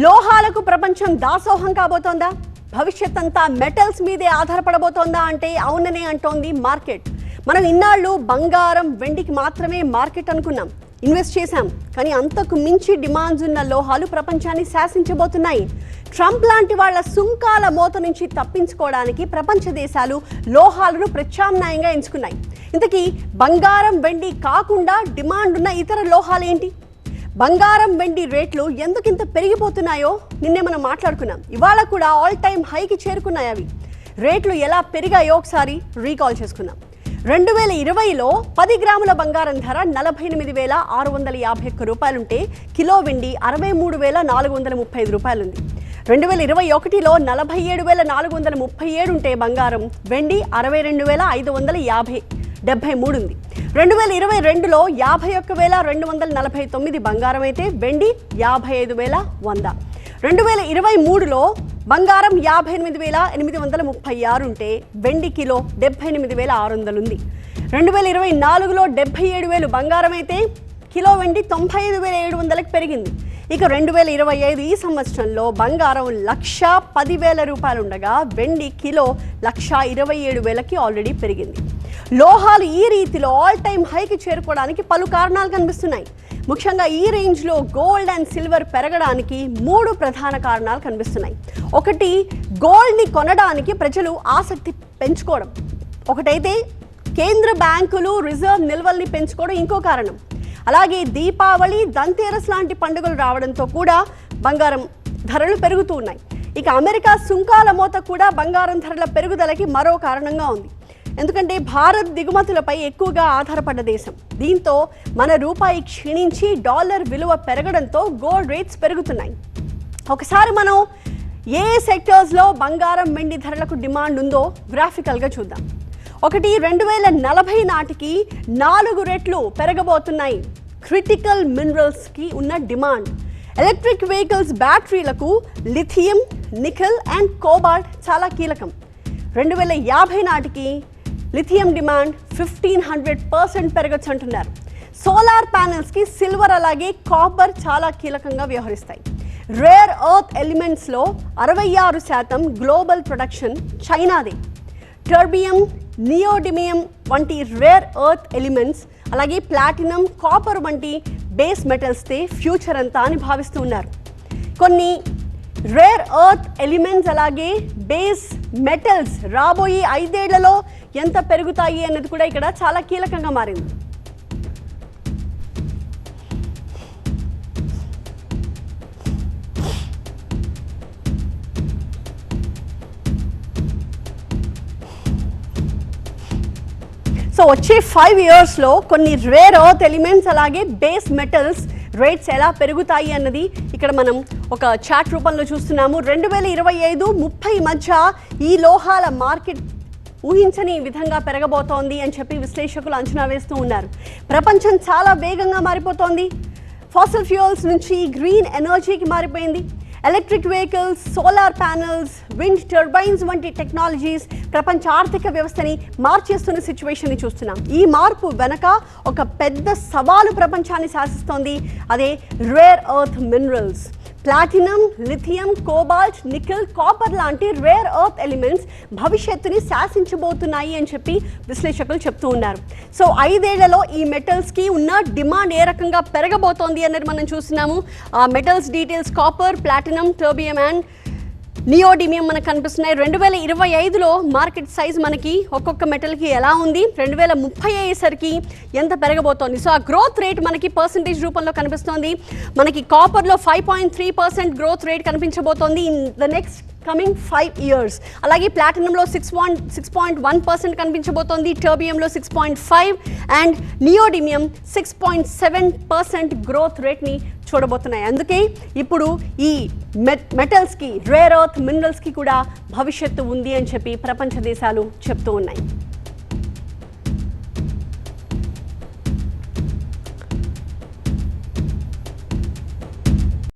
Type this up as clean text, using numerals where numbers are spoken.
లోహాలకు ప్రపంచం దాసోహం కాబోతోందా? భవిష్యత్ అంతా మెటల్స్ మీదే ఆధారపడబోతోందా అంటే అవుననే అంటోంది మార్కెట్. మనం ఇన్నాళ్ళు బంగారం, వెండికి మాత్రమే మార్కెట్ అనుకున్నాం, ఇన్వెస్ట్ చేశాం. కానీ అంతకు మించి డిమాండ్స్ ఉన్న లోహాలు ప్రపంచాన్ని శాసించబోతున్నాయి. ట్రంప్ లాంటి వాళ్ళ సుంకాల మోత నుంచి తప్పించుకోవడానికి ప్రపంచ దేశాలు లోహాలను ప్రత్యామ్నాయంగా ఎంచుకున్నాయి. ఇంతకీ బంగారం, వెండి కాకుండా డిమాండ్ ఉన్న ఇతర లోహాలు ఏంటి? బంగారం, వెండి రేట్లు ఎందుకింత పెరిగిపోతున్నాయో నిన్నే మనం మాట్లాడుకున్నాం. ఇవాళ కూడా ఆల్ టైమ్ హైకి చేరుకున్నాయి. అవి రేట్లు ఎలా పెరిగాయో ఒకసారి రీకాల్ చేసుకున్నాం. 2020లో 10 గ్రాముల బంగారం ధర 48,651 రూపాయలుంటే కిలో వెండి 63,435 రూపాయలుంది. 2021లో 47,437 ఉంటే బంగారం, వెండి 62,573 ఉంది. 2022లో 51,249 బంగారం అయితే వెండి 55,100. 2023లో బంగారం 58,836 ఉంటే వెండి కిలో 78,600 ఉంది. 2024లో 77,000 బంగారం అయితే కిలో వెండి 95,700కి పెరిగింది. ఇక 2025 ఈ సంవత్సరంలో బంగారం 1,10,000 రూపాయలు ఉండగా వెండి కిలో 1,27,000కి ఆల్రెడీ పెరిగింది. లోహాలు ఈ రీతిలో ఆల్ టైమ్ హైకి చేరుకోవడానికి పలు కారణాలు కనిపిస్తున్నాయి. ముఖ్యంగా ఈ రేంజ్లో గోల్డ్ అండ్ సిల్వర్ పెరగడానికి 3 ప్రధాన కారణాలు కనిపిస్తున్నాయి. ఒకటి, గోల్డ్ని కొనడానికి ప్రజలు ఆసక్తి పెంచుకోవడం. ఒకటైతే కేంద్ర బ్యాంకులు రిజర్వ్ నిల్వల్ని పెంచుకోవడం ఇంకో కారణం. అలాగే దీపావళి, ధన్తేరస్ లాంటి పండుగలు రావడంతో కూడా బంగారం ధరలు పెరుగుతూ ఉన్నాయి. ఇక అమెరికా సుంకాల మోత కూడా బంగారం ధరల పెరుగుదలకి మరో కారణంగా ఉంది. ఎందుకంటే భారత్ దిగుమతులపై ఎక్కువగా ఆధారపడ్డ దేశం. దీంతో మన రూపాయి క్షీణించి డాలర్ విలువ పెరగడంతో గోల్డ్ రేట్స్ పెరుగుతున్నాయి. ఒకసారి మనం ఏ సెక్టర్స్లో బంగారం, వెండి ధరలకు డిమాండ్ ఉందో గ్రాఫికల్గా చూద్దాం. ఒకటి, 2040 నాటికి 4 రెట్లు పెరగబోతున్నాయి క్రిటికల్ మినరల్స్కి ఉన్న డిమాండ్. ఎలక్ట్రిక్ వెహికల్స్ బ్యాటరీలకు లిథియం, నికెల్ అండ్ కోబాల్ట్ చాలా కీలకం. 2050 నాటికి లిథియం డిమాండ్ 1500% పెరగచ్చు అంటున్నారు. సోలార్ ప్యానెల్స్కి సిల్వర్ అలాగే కాపర్ చాలా కీలకంగా వ్యవహరిస్తాయి. రేర్ ఎర్త్ ఎలిమెంట్స్లో 66% గ్లోబల్ ప్రొడక్షన్ చైనాదే. టర్బియం, నియోడిమియం వంటి రేర్ ఎర్త్ ఎలిమెంట్స్, అలాగే ప్లాటినం, కాపర్ వంటి బేస్ మెటల్స్తే ఫ్యూచర్ అంతా అని భావిస్తూ ఉన్నారు. కొన్ని రేర్ ఎర్త్ ఎలిమెంట్స్ అలాగే బేస్ మెటల్స్ రాబోయే 5 ఏళ్లలో ఎంత పెరుగుతాయి అన్నది కూడా ఇక్కడ చాలా కీలకంగా మారింది. సో వచ్చే 5 ఇయర్స్లో కొన్ని రేర్ ఎర్త్ ఎలిమెంట్స్ అలాగే బేస్ మెటల్స్ రేట్స్ ఎలా పెరుగుతాయి అన్నది ఇక్కడ మనం ఒక చార్ట్ రూపంలో చూస్తున్నాము. 2025-30 మధ్య ఈ లోహాల మార్కెట్ ఊహించని విధంగా పెరగబోతోంది అని చెప్పి విశ్లేషకులు అంచనా వేస్తూ ఉన్నారు. ప్రపంచం చాలా వేగంగా మారిపోతోంది. ఫాసిల్ ఫ్యూయల్స్ నుంచి గ్రీన్ ఎనర్జీకి మారిపోయింది. Electric vehicles, solar panels, wind turbines వంటి టెక్నాలజీస్ ప్రపంచ ఆర్థిక వ్యవస్థని మార్చేస్తున్న సిచ్యువేషన్ని చూస్తున్నాం. ఈ మార్పు వెనక ఒక పెద్ద సవాలు ప్రపంచాన్ని శాసిస్తోంది. అదే rare earth minerals. Platinum, lithium, cobalt, nickel, copper లాంటి రేర్ ఎర్త్ ఎలిమెంట్స్ భవిష్యత్తుని శాసించబోతున్నాయి అని చెప్పి విశ్లేషకులు చెప్తూ ఉన్నారు. సో 5 ఏళ్లలో ఈ మెటల్స్కి ఉన్న డిమాండ్ ఏ రకంగా పెరగబోతోంది అనేది మనం చూస్తున్నాము. ఆ metals details copper, platinum, terbium and neodymium మనకు కనిపిస్తున్నాయి. 2025లో మార్కెట్ సైజ్ మనకి ఒక్కొక్క మెటల్కి ఎలా ఉంది, 2030 అయ్యేసరికి ఎంత పెరగబోతోంది. సో ఆ గ్రోత్ రేట్ మనకి పర్సంటేజ్ రూపంలో కనిపిస్తోంది. మనకి కాపర్లో 5.3% గ్రోత్ రేట్ కనిపించబోతోంది in the next coming 5 years. అలాగే ప్లాటినంలో 6.1% కనిపించబోతోంది, టర్బియంలో 6.5 అండ్ నియోడిమియం 6.7% గ్రోత్ రేట్ని చూడబోతున్నాయి. అందుకే ఇప్పుడు ఈ మెటల్స్కి, రేర్ ఎర్త్ మినరల్స్కి కూడా భవిష్యత్తు ఉంది అని చెప్పి ప్రపంచ దేశాలు చెప్తూ ఉన్నాయి.